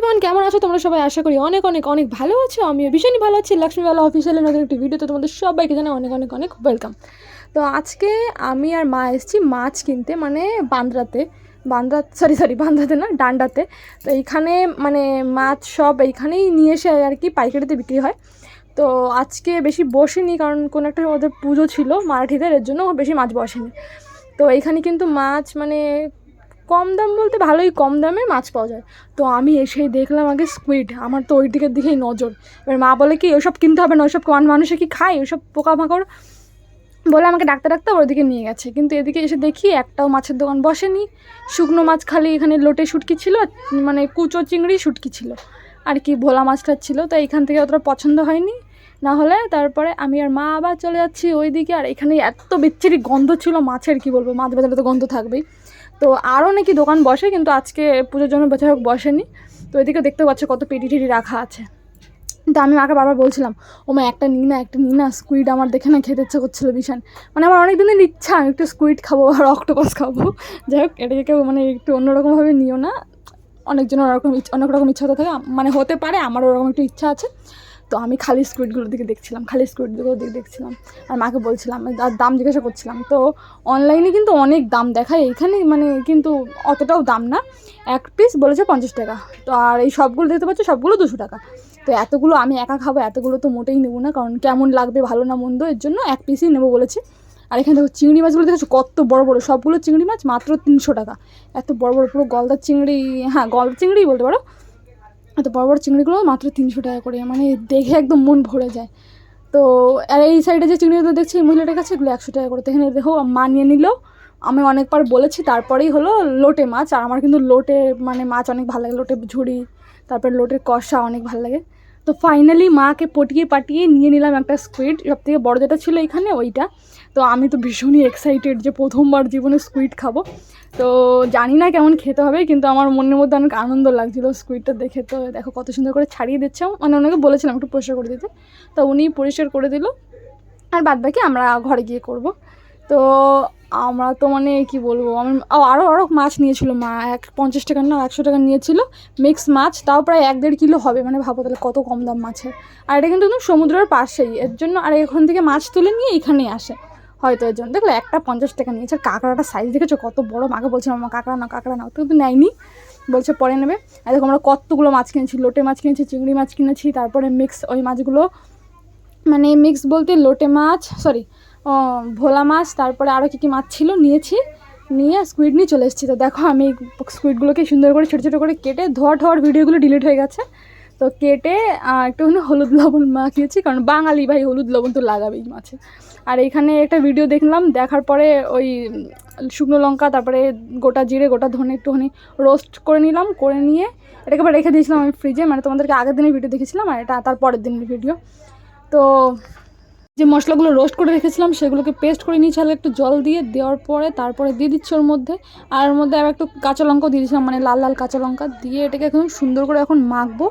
Everyone, কেমন আছো তোমরা সবাই? আশা করি অনেক অনেক অনেক ভালো আছো। আমিও ভীষণই ভালো আছি। লক্ষ্মীবালা অফিসিয়ালের নতুন একটি ভিডিওতে তোমাদের সবাইকে জানাই অনেক অনেক অনেক ওয়েলকাম। তো আজকে আমি আর মা এসেছি মাছ কিনতে, মানে বান্দ্রাতে না, ডান্ডাতে। তো এইখানে মানে মাছ সব এইখানেই নিয়ে এসে আর কি পাইকারিতে বিক্রি হয়। তো আজকে বেশি বসেনি, কারণ কোনো একটা ওদের পুজো ছিল মারাঠিদের, এর জন্য বেশি মাছ বসেনি। তো এইখানে কিন্তু মাছ মানে কম দাম বলতে ভালোই কম দামে মাছ পাওয়া যায়। তো আমি এসেই দেখলাম আগে স্কুইড, আমার তো ওই দিকের দিকেই নজর। এবার মা বলে কি ওইসব কিনতে হবে না, ওইসব মানুষে কি খায়, ওইসব পোকামাকড়, বলে আমাকে ডাক্তার ওদিকে নিয়ে গেছে। কিন্তু এদিকে এসে দেখি একটাও মাছের দোকান বসেনি। শুকনো মাছ খালি এখানে লোটে শুটকি ছিল, মানে কুচো চিংড়ি শুটকি ছিল, আর কি ভোলা মাছটা ছিল। তো এইখান থেকে অতটা পছন্দ হয়নি, না হলে তারপরে আমি আর মা আবার চলে যাচ্ছি ওই দিকে। আর এখানে এত বিচ্ছিরি গন্ধ ছিল মাছের, কি বলবো, মাছ বাজারে তো গন্ধ থাকবেই। তো আরও নাকি দোকান বসে, কিন্তু আজকে পুজোর জন্য বেচা হোক বসেনি। তো এদিকে দেখতে পাচ্ছ কত পেটি টেটি রাখা আছে। তো আমি মাকে বারবার বলছিলাম, ও মা একটা নিই না, স্কুইড আমার দেখে না খেতে ইচ্ছা করছিলো ভীষণ। মানে আমার অনেক দিনের ইচ্ছা আমি একটু স্কুইড খাবো আর অক্টোপাস খাবো। যাই হোক, এটাকে কেউ মানে একটু অন্যরকমভাবে নিও না, অনেকজনের অনেক রকম ইচ্ছা হতে থাকে, মানে হতে পারে আমারও ওরকম একটু ইচ্ছা আছে। তো আমি খালি স্কুইডগুলোর দিকে দেখছিলাম, আর মাকে বলছিলাম, আর দাম জিজ্ঞাসা করছিলাম। তো অনলাইনে কিন্তু অনেক দাম দেখায়, এইখানে মানে কিন্তু অতটাও দাম না। এক পিস বলেছে 50 টাকা। তো আর এই সবগুলো দেখতে পাচ্ছ, সবগুলো 200 টাকা। তো এতগুলো আমি একা খাবো, এতগুলো তো মোটেই নেবো না, কারণ কেমন লাগবে ভালো না মন্দ, এর জন্য এক পিসই নেবো বলেছি। আর এখানে দেখো চিংড়ি মাছগুলো দেখেছো কত বড় বড়, সবগুলো চিংড়ি মাছ মাত্র 300 টাকা। এত বড় বড় পুরো গলদার চিংড়ি, হ্যাঁ গলদার চিংড়িই বলতে পারো। এত বড় বড় চিংড়িগুলো মাত্র 300 টাকা করে, মানে দেখে একদম মন ভরে যায়। তো আর এই সাইডে যে চিংড়িগুলো দেখছি মহিলাটার কাছে, এগুলো 100 টাকা করে। তো এখানে দেখো মা নিয়ে নিল, আমি অনেকবার বলেছি। তারপরেই হলো লোটে মাছ, আর আমার কিন্তু লোটে মানে মাছ অনেক ভালো লাগে, লোটে ঝুড়ি, তারপরে লোটের কষা অনেক ভালো লাগে। তো ফাইনালি মাকে পটিয়ে পাটিয়ে নিয়ে নিলাম একটা স্কুইড, সবথেকে বড় যেটা ছিল এখানে ওইটা। তো আমি তো ভীষণই এক্সাইটেড যে প্রথমবার জীবনে স্কুইড খাবো। তো জানি না কেমন খেতে হবে, কিন্তু আমার মনের মধ্যে অনেক আনন্দ লাগছিলো স্কুইডটা দেখে। তো দেখো কত সুন্দর করে ছাড়িয়ে দিচ্ছে, মানে ওনাকে বলেছিলাম একটু পরিষ্কার করে দিতে, তো উনি পরিষ্কার করে দিল। আর বাদ বাকি আমরা ঘরে গিয়ে করব। তো আমরা তো মানে কি বলবো, আমি আরও মাছ নিয়েছিল মা, 50 টাকা না 100 টাকা নিয়েছিল মিক্স মাছ, তাও প্রায় 1-1.5 কিলো হবে। মানে ভাবো তাহলে কত কম দাম মাছের। আর এটা কিন্তু একদম সমুদ্রের পাশেই, এর জন্য আর এখান থেকে মাছ তুলে নিয়ে এখানেই আসে হয়তো, এর জন্য দেখলো একটা 50 টাকা নিয়েছে। আর কাঁকড়াটা সাইজ দেখেছো কত বড়, মাকে বলছিলাম আমার কাঁকড়া নাও, তো নেয়নি, বলছে পরে নেবে। আর দেখো আমরা কতগুলো মাছ কিনেছি, লোটে মাছ কিনেছি, চিংড়ি মাছ কিনেছি, তারপরে মিক্স ওই মাছগুলো, মানে মিক্স বলতে লোটে মাছ, ভোলা মাছ, তারপরে আরও কী মাছ ছিল নিয়ে স্কুইড নিয়ে চলে এসেছি। তো দেখো আমি স্কুইডগুলোকে সুন্দর করে ছোটো ছোটো করে কেটে ধোয়ার ভিডিওগুলো ডিলিট হয়ে গেছে। তো কেটে একটুখানি হলুদ লবণ মাখিয়েছি, কারণ বাঙালি ভাই হলুদ লবণ তো লাগাবেই মাছে। আর এখানে একটা ভিডিও দেখলাম, দেখার পরে ওই শুকনো লঙ্কা, তারপরে গোটা জিরে গোটা ধনে একটুখানি রোস্ট করে নিলাম, করে নিয়ে এটাকে আবার রেখে দিয়েছিলাম আমি ফ্রিজে। মানে তোমাদেরকে আগের দিনের ভিডিও দেখেছিলাম, আর এটা তার পরের দিনের ভিডিও। তো যে মশলাগুলো রোস্ট করে রেখেছিলাম সেগুলোকে পেস্ট করে নিয়েছি হালকা একটু জল দিয়ে, দেওয়ার পরে তারপরে দিয়ে দিচ্ছি ওর মধ্যে। আর ওর মধ্যে আবার একটু কাঁচা লঙ্কাও দিয়ে দিয়েছিলাম, মানে লাল লাল কাঁচা লঙ্কা দিয়ে এটাকে এখন সুন্দর করে এখন মাখবো।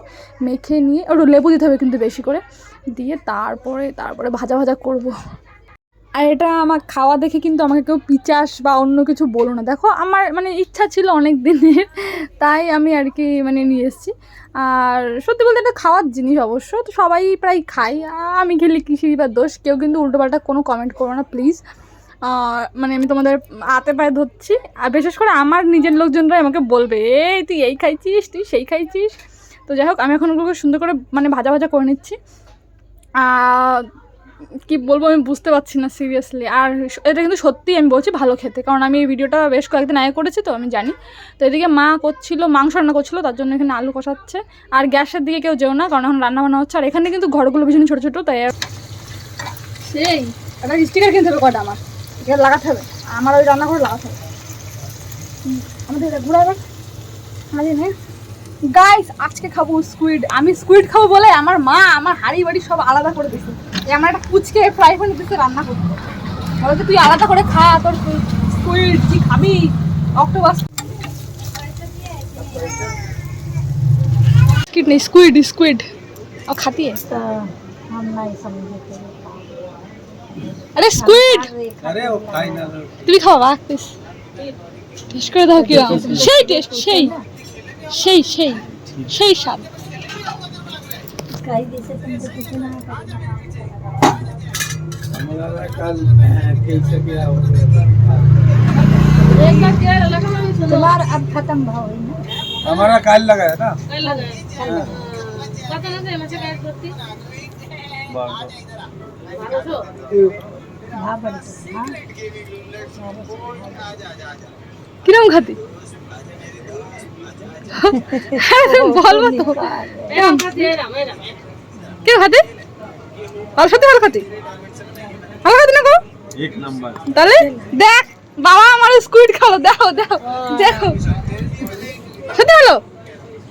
মেখে নিয়ে একটু লেবু দিতে হবে কিন্তু বেশি করে, দিয়ে তারপরে ভাজা করবো। আর এটা আমার খাওয়া দেখে কিন্তু আমাকে কেউ পিচাস বা অন্য কিছু বলো না। দেখো আমার মানে ইচ্ছা ছিল অনেক দিনের, তাই আমি আর কি মানে নিয়ে এসেছি। আর সত্যি বলতে এটা খাওয়ার জিনিস অবশ্য, তো সবাই প্রায় খাই, আমি খেলে কিসেরই বা দোষ। কেউ কিন্তু উল্টোপাল্টা কোনো কমেন্ট করো না প্লিজ। মানে আমি তোমাদের হাতে পায়ে ধরছি। আর বিশেষ করে আমার নিজের লোকজনরাই আমাকে বলবে, এই তুই এই খাইছিস, তুই সেই খাইছিস। তো যাই হোক, আমি এখন ওগুলোকে সুন্দর করে মানে ভাজা করে নিচ্ছি। কি বলবো আমি বুঝতে পারছি না সিরিয়াসলি। আর এটা কিন্তু সত্যিই আমি বলছি ভালো খেতে, কারণ আমি এই ভিডিওটা বেশ কয়েকদিন আগে করেছি, তো আমি জানি। তো এদিকে মা মাংস রান্না করছিলো, তার জন্য এখানে আলু কষাচ্ছে। আর গ্যাসের দিকে কেউ যেও না, কারণ এখন রান্না বান্না হচ্ছে। আর এখানে কিন্তু ঘরগুলো ভীষণ ছোটো ছোটো, তাই সেই একটা স্টিকার কিনতে হবে কটা আমার, এটা লাগাতে হবে, আমার ওই রান্না করে লাগাতে হবে। আমাদের এটা ঘুরাবে গাইস, আজকে খাবো স্কুইড। আমি স্কুইড খাবো বলে আমার মা আমার হাঁড়ি বাড়ি সব আলাদা করে দিচ্ছে। আমার একটা পুচকে ফ্রাই প্যান দিচ্ছে রান্না করতে, বলতে তুই আলাদা করে খা, তোর স্কুইড কি খাবি, অক্টোপাস স্কুইড और खाती है हम नहीं समझते। अरे स्कुइड अरे वो खाई ना তুমি খাওয়া টেস্ট করে দাও কি সেই টেস্ট সেই সেই স্বাদ। तुम्हारा अब खत्म भाव है ना? हमारा काल लगा है ना। भाव बढ़ गया, हाँ। কিরম খাতি? বলবো তো কেমন খাতি? ভালো সত্যি ভালো খাতি? ভালো খাতি না গো? एक नंबर। তাহলে দেখ বাবা আমার স্কুইড খালো, দেখো দেখো দেখো সত্যি ভালো?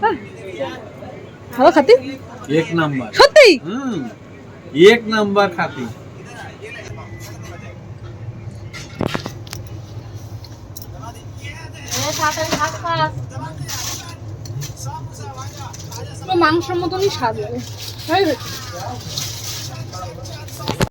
হ্যাঁ। ভালো খাতি एक नंबर। সত্যি? एक नंबर खाती। মাংসের মতনই স্বাদ লাগে।